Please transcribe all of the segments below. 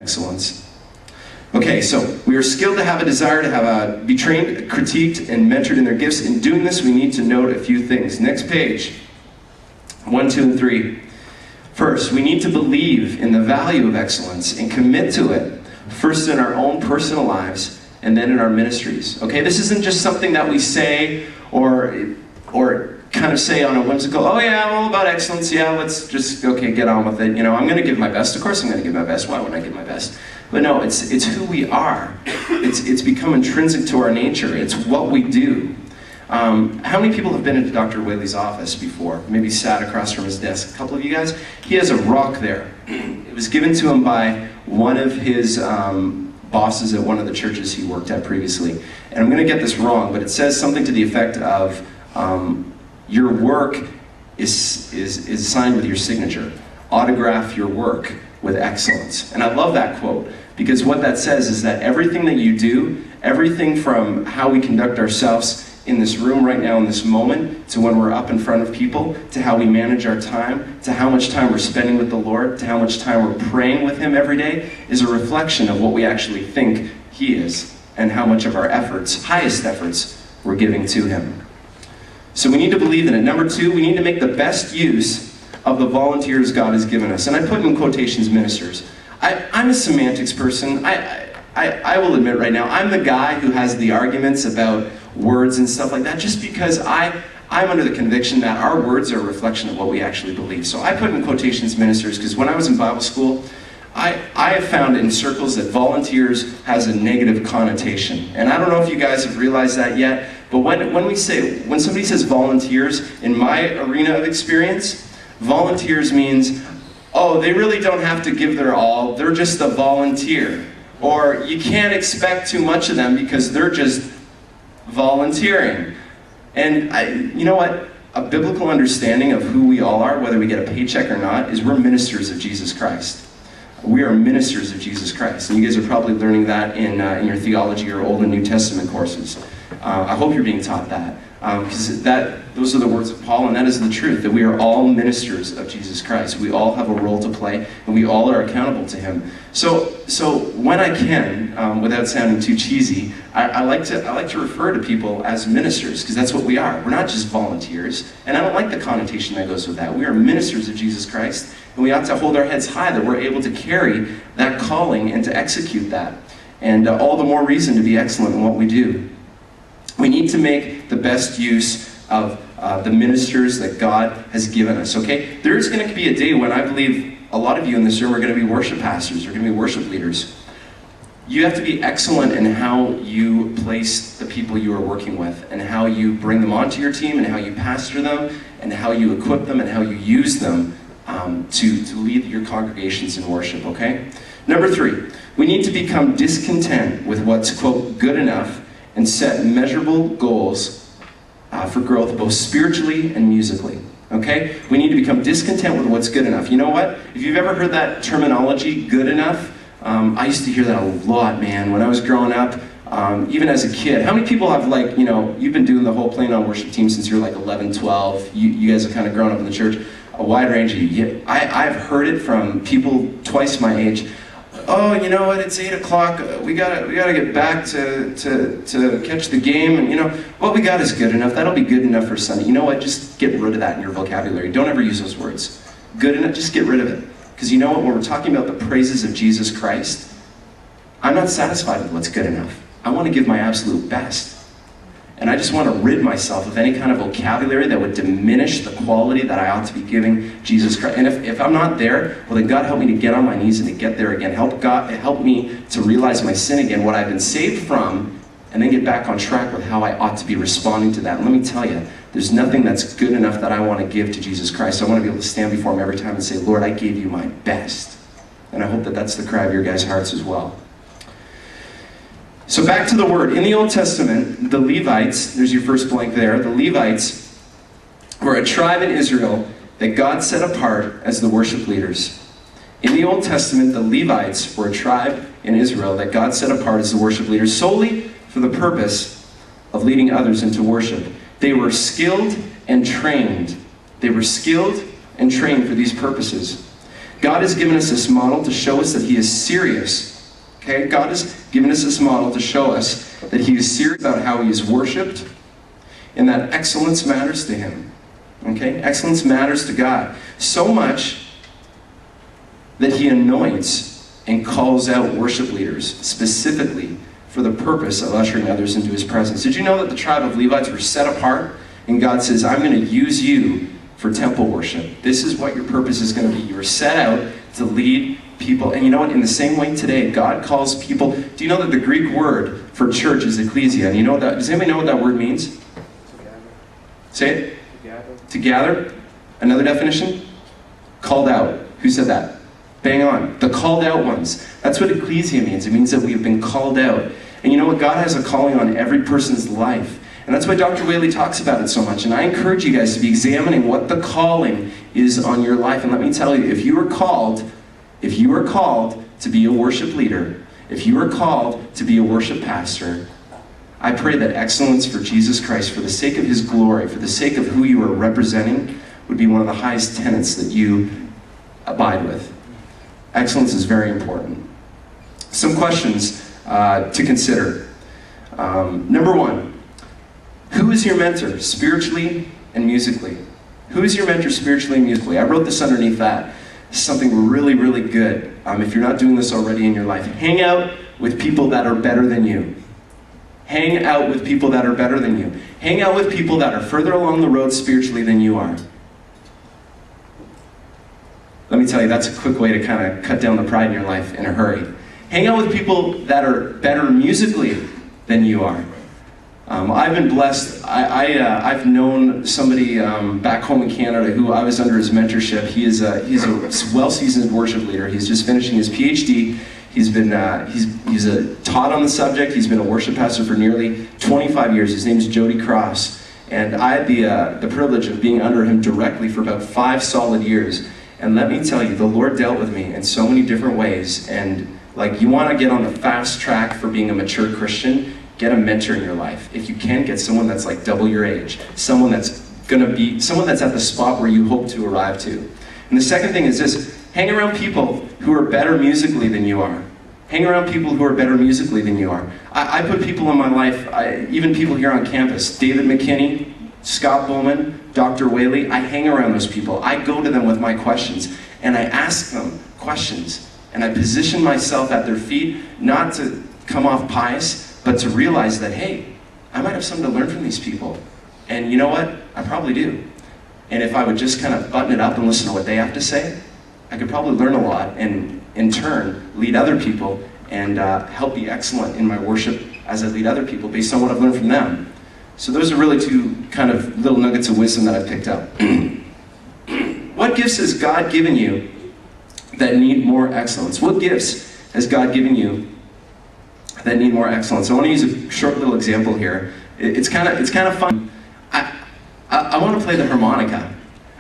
Excellence. Okay, so we are skilled to have a desire to be trained, critiqued, and mentored in their gifts. In doing this, we need to note a few things. Next page, 1, 2, and 3. First, we need to believe in the value of excellence and commit to it, first in our own personal lives and then in our ministries. Okay, this isn't just something that we say or kind of say on a whimsical, oh yeah, I'm all about excellence, yeah, let's just, okay, get on with it. You know, I'm going to give my best. Of course I'm going to give my best. Why wouldn't I give my best? But no, it's who we are. It's become intrinsic to our nature. It's what we do. How many people have been into Dr. Whaley's office before? Maybe sat across from his desk. A couple of you guys? He has a rock there. It was given to him by one of his bosses at one of the churches he worked at previously. And I'm going to get this wrong, but it says something to the effect of, your work is signed with your signature. Autograph your work with excellence. And I love that quote, because what that says is that everything that you do, everything from how we conduct ourselves in this room right now in this moment, to when we're up in front of people, to how we manage our time, to how much time we're spending with the Lord, to how much time we're praying with Him every day, is a reflection of what we actually think He is, and how much of our efforts, highest efforts, we're giving to Him. So we need to believe in it. Number 2, we need to make the best use of the volunteers God has given us. And I put in quotations ministers. I'm a semantics person. I will admit right now, I'm the guy who has the arguments about words and stuff like that, just because I'm under the conviction that our words are a reflection of what we actually believe. So I put in quotations ministers because when I was in Bible school, I have found in circles that volunteers has a negative connotation. And I don't know if you guys have realized that yet, but when somebody says volunteers, in my arena of experience, volunteers means, oh, they really don't have to give their all, they're just a volunteer. Or you can't expect too much of them because they're just volunteering. And you know what? A biblical understanding of who we all are, whether we get a paycheck or not, is we're ministers of Jesus Christ. We are ministers of Jesus Christ. And you guys are probably learning that in your theology or Old and New Testament courses. I hope you're being taught that. Because those are the words of Paul, and that is the truth, that we are all ministers of Jesus Christ. We all have a role to play, and we all are accountable to Him. So when I can, without sounding too cheesy, I like to refer to people as ministers, because that's what we are. We're not just volunteers, and I don't like the connotation that goes with that. We are ministers of Jesus Christ, and we ought to hold our heads high that we're able to carry that calling and to execute that. And all the more reason to be excellent in what we do. We need to make the best use of the ministers that God has given us, okay? There is going to be a day when I believe a lot of you in this room are going to be worship pastors, are going to be worship leaders. You have to be excellent in how you place the people you are working with, and how you bring them onto your team, and how you pastor them, and how you equip them, and how you use them to lead your congregations in worship, okay? Number 3, we need to become discontent with what's, quote, good enough, and set measurable goals for growth both spiritually and musically, okay? We need to become discontent with what's good enough. You know what? If you've ever heard that terminology, good enough, I used to hear that a lot, man, when I was growing up, even as a kid. How many people have, like, you know, you've been doing the whole playing on worship team since you're like 11, 12, you guys have kind of grown up in the church, a wide range of you. I've heard it from people twice my age. Oh, you know what, it's 8 o'clock, we gotta get back to catch the game, and you know, what we got is good enough, that'll be good enough for Sunday. You know what, just get rid of that in your vocabulary. Don't ever use those words. Good enough, just get rid of it. Because you know what, when we're talking about the praises of Jesus Christ, I'm not satisfied with what's good enough. I want to give my absolute best. And I just want to rid myself of any kind of vocabulary that would diminish the quality that I ought to be giving Jesus Christ. And if I'm not there, well then God help me to get on my knees and to get there again. Help me to realize my sin again, what I've been saved from, and then get back on track with how I ought to be responding to that. And let me tell you, there's nothing that's good enough that I want to give to Jesus Christ. I want to be able to stand before Him every time and say, Lord, I gave you my best. And I hope that that's the cry of your guys' hearts as well. So back to the word. In the Old Testament, the Levites, there's your first blank there, the Levites were a tribe in Israel that God set apart as the worship leaders. In the Old Testament, the Levites were a tribe in Israel that God set apart as the worship leaders solely for the purpose of leading others into worship. They were skilled and trained. They were skilled and trained for these purposes. God has given us this model to show us that he is serious. Okay? God has given us this model to show us that he is serious about how he is worshipped and that excellence matters to him. Okay? Excellence matters to God. So much that he anoints and calls out worship leaders specifically for the purpose of ushering others into his presence. Did you know that the tribe of Levites were set apart? And God says, I'm going to use you for temple worship. This is what your purpose is going to be. You were set out to lead people. And you know what? In the same way today, God calls people. Do you know that the Greek word for church is ecclesia? And you know that? Does anybody know what that word means? To gather. Say it. To gather. To gather. Another definition? Called out. Who said that? Bang on. The called out ones. That's what ecclesia means. It means that we've been called out. And you know what? God has a calling on every person's life. And that's why Dr. Whaley talks about it so much. And I encourage you guys to be examining what the calling is on your life. And let me tell you, if you are called to be a worship leader, if you are called to be a worship pastor, I pray that excellence for Jesus Christ, for the sake of his glory, for the sake of who you are representing, would be one of the highest tenets that you abide with. Excellence is very important. Some questions to consider. Number one, who is your mentor spiritually and musically? Who is your mentor spiritually and musically? I wrote this underneath that. Something really, really good. If you're not doing this already in your life, hang out with people that are better than you. Hang out with people that are better than you. Hang out with people that are further along the road spiritually than you are. Let me tell you, that's a quick way to kind of cut down the pride in your life in a hurry. Hang out with people that are better musically than you are. I've been blessed. I've known somebody back home in Canada who I was under his mentorship. He's a well-seasoned worship leader. He's just finishing his PhD. He's taught on the subject. He's been a worship pastor for nearly 25 years. His name's Jody Cross, and I had the privilege of being under him directly for about 5 solid years. And let me tell you, the Lord dealt with me in so many different ways. And like, you want to get on the fast track for being a mature Christian, get a mentor in your life. If you can, get someone that's like double your age. Someone that's at the spot where you hope to arrive to. And the second thing is this: hang around people who are better musically than you are. Hang around people who are better musically than you are. I put people in my life, even people here on campus, David McKinney, Scott Bowman, Dr. Whaley, I hang around those people. I go to them with my questions, and I ask them questions. And I position myself at their feet, not to come off pious, but to realize that, hey, I might have something to learn from these people. And you know what? I probably do. And if I would just kind of button it up and listen to what they have to say, I could probably learn a lot and, in turn, lead other people and help be excellent in my worship as I lead other people based on what I've learned from them. So those are really 2 kind of little nuggets of wisdom that I've picked up. What gifts has God given you that need more excellence? What gifts has God given you that need more excellence? I want to use a short little example here. It's kind of fun. I want to play the harmonica.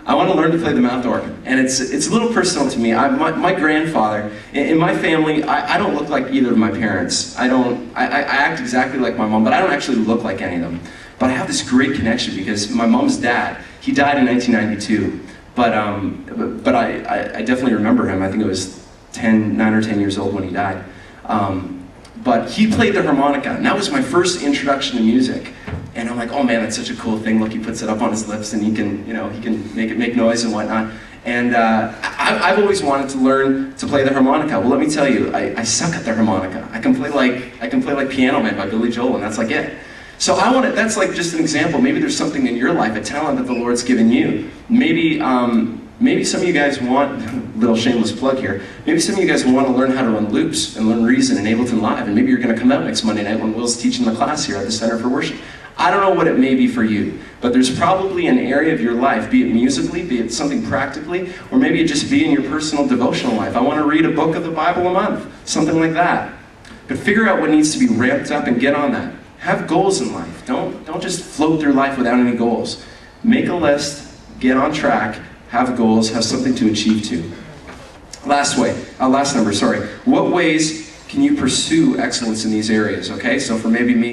I want to learn to play the mouth organ, and it's a little personal to me. My grandfather, in my family, I don't look like either of my parents. I act exactly like my mom, but I don't actually look like any of them. But I have this great connection because my mom's dad, he died in 1992, but I definitely remember him. I think it was 9 or 10 years old when he died. But he played the harmonica, and that was my first introduction to music. And I'm like, oh man, that's such a cool thing. Look, he puts it up on his lips, and he can make it make noise and whatnot. And I've always wanted to learn to play the harmonica. Well, let me tell you, I suck at the harmonica. I can play like Piano Man by Billy Joel, and that's like it. So that's like just an example. Maybe there's something in your life, a talent that the Lord's given you. Maybe some of you guys want, little shameless plug here, maybe some of you guys want to learn how to run loops and learn Reason in Ableton Live, and maybe you're going to come out next Monday night when Will's teaching the class here at the Center for Worship. I don't know what it may be for you, but there's probably an area of your life, be it musically, be it something practically, or maybe it just be in your personal devotional life. I want to read a book of the Bible a month, something like that. But figure out what needs to be ramped up and get on that. Have goals in life. Don't just float through life without any goals. Make a list, get on track, have goals, have something to achieve to. Last number, sorry. What ways can you pursue excellence in these areas? Okay, so for maybe me,